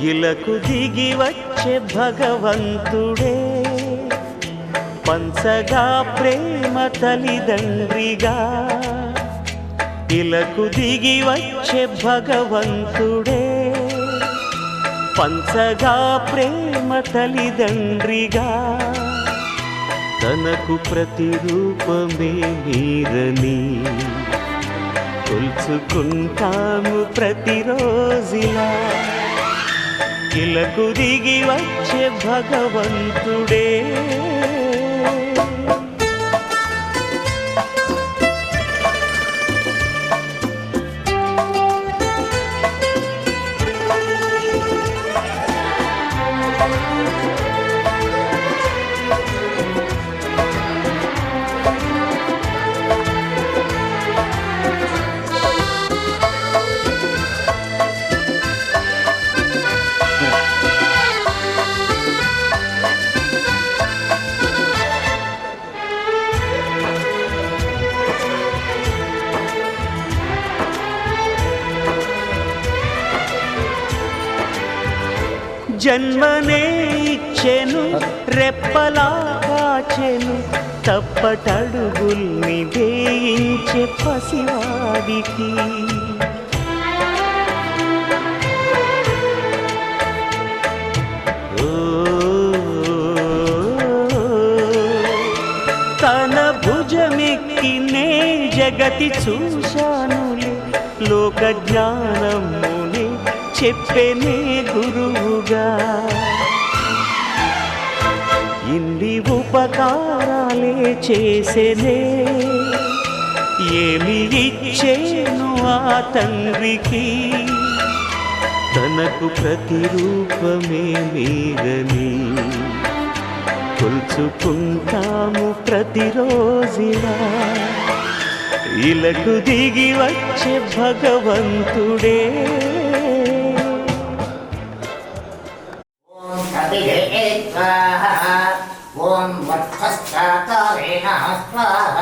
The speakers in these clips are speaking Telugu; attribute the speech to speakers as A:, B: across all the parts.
A: ఇలకు దిగి వచ్చే భగవంతుడే పంచగా ప్రేమ తల్లిదండ్రిగా. ఇలకు దిగి వచ్చే భగవంతుడే పంచగా ప్రేమ తల్లిదండ్రిగా. తనకు ప్రతిరూపమే మీరని కొలుచుకుంటాము ప్రతిరోజిలా. ఇలకు దిగి వచ్చే భగవంతుడే జన్మనే ఇచ్చెను రెప్పలా కాచెను తప్పటడుగుల్ని వేయించే పసివాడికి. తన భుజమెక్కినే జగతి చూశానులే లోక జ్ఞానమునే చెప్పెనే గురువుగా. ఇన్ని ఉపకారాలే చేసెనే ఏమి ఇచ్చేను ఆ తండ్రికి. తనకు ప్రతిరూపమే మీరని కొలుచుకుంటాము ప్రతిరోజిలా. ఇలకు దిగి వచ్చే భగవంతుడే.
B: ఓం వత్సశ్చాకారేణ స్వాహ.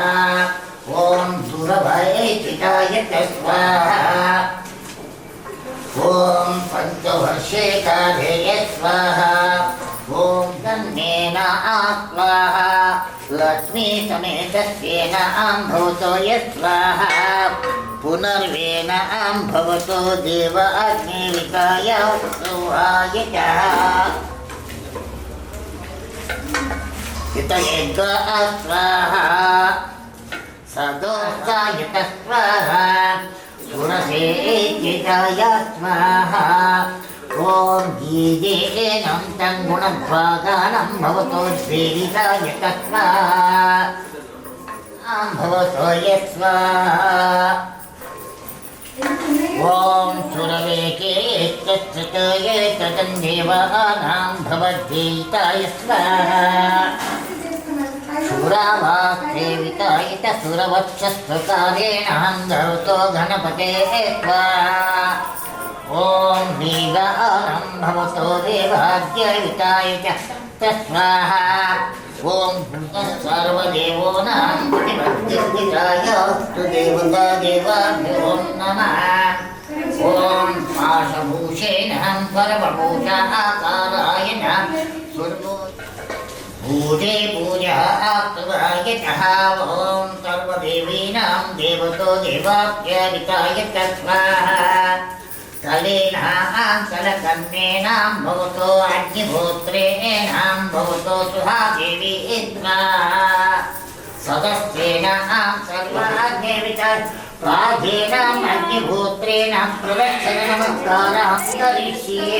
B: ఓం సురభయచితాయ స్వాహ. ఓం పంచవర్షేకారేయ స్వాహ. ఓం ధన్యేన స్వాహ. లక్ష్మీ సమేతస్యేన భవతోయ స్వాహ. పునర్వేన భవతో దేవ అగ్నివికాయ సౌహాయ చ. యుతయేద్వ స్వాహా సదోసాయుత స్వాహా సురసేజితాయ స్వాహా. ఓం గీజేనం తం గుణద్వాగానం భవతో ద్వేషాయుత స్వాహా భవతోయ స్వాహా. ఓం సురవేకే తదందేవానాం భవద్వేతాయ స్వాహా. సురవాక్సేవితాయ సురవక్షస్వకారేణ హంధవతో గణపతే స్వాహా. ఓం దీగానం భవతో దేవాద్యవితాయ స్వాహా. ఓం సర్వదేవోనాం ప్రతిపత్తివితాయస్తు దేవతా దేవాభ్యో నమః. ఓం పాశభూషేణం పరమభూషాకారాయ పూజే పూజాయ చ. ఓం సర్వదేవీనాం దేవతో దేవాప్యవితాయ స్వాహా. కలేనాం కలకన్నేనాం భవతో అగ్నిహోత్రేణాం భవతో సుహాదేవి స్వాహా. సదస్యేనాం సర్వాగ్నివితాయ స్వాధీనాం అగ్నిహోత్రేణాం ప్రదక్షిణ నమస్కారాం కరిష్యే.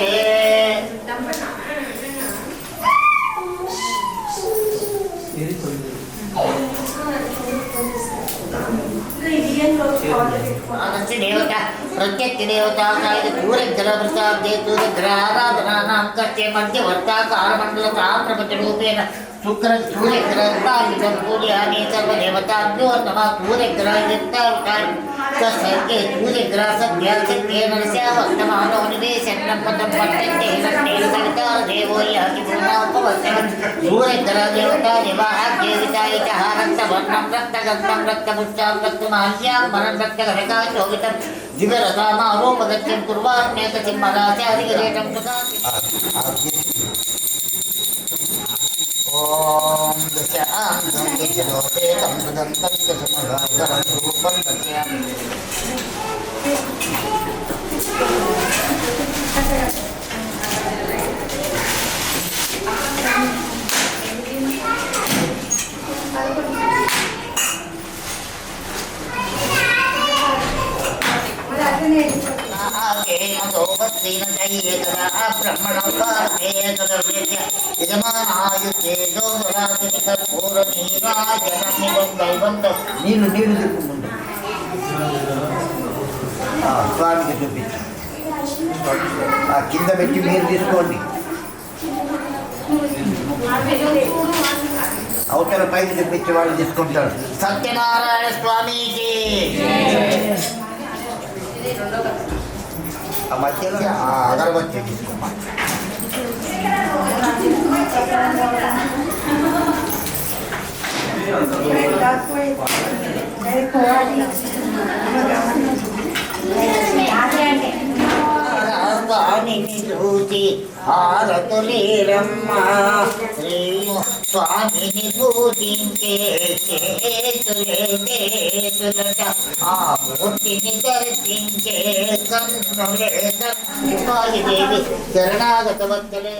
B: దేవత ప్రత్యక్ష దేవత సూర్యగ్రహ ప్రసాదే సూర్యగ్రహారాధనానాం కర్తే మధ్యవర్తాకారమండల ప్రపంచ రూపేణ శుక్ర సూర్యగ్రహాన్ని పూజయామి సర్వదేవతాభ్యో నమః. సూర్యగ్రహే సూర్యగ్రహ సద్యాసత్యేన నరస్యావస్తమానో నివేశన్నం పదం పట్టంతే సత్యేన సవితార దేవో యాతి పూర్ణోపవస్యం. సూర్యగ్రహ దేవతా నివాహాద్యేవితాయ చ. రక్తవర్ణం రక్తగంధం రక్తపుష్టాం రక్తమాల్యాం వరం రక్తగణకాయ శోభితం దివ్యరథామారోపగత్యం కుర్వాణ్యేకసింహరాచారిగరేటం ప్రకాశి. ఓం దశాంతం యజలోపేతం సుదంతం సమగాగరం రూపం దశ్యామి. నీళ్ళు నీళ్ళు చెప్పుకుంటా స్వామికి చూపించు. ఆ కింద పెట్టి మీరు తీసుకోండి. అవతల పైకి చూపించి వాళ్ళు తీసుకుంటారు. సత్యనారాయణ స్వామికి ఆ మధ్యలో ఆ అగరబత్తి తీసుకోమా. స్వామిని చూసి హారతులేరమ్మా. స్వామిని పూజించే చేతులట ఆ మూర్తిని దర్శించే కన్నులే. దేవి శరణాగత వద్దలే.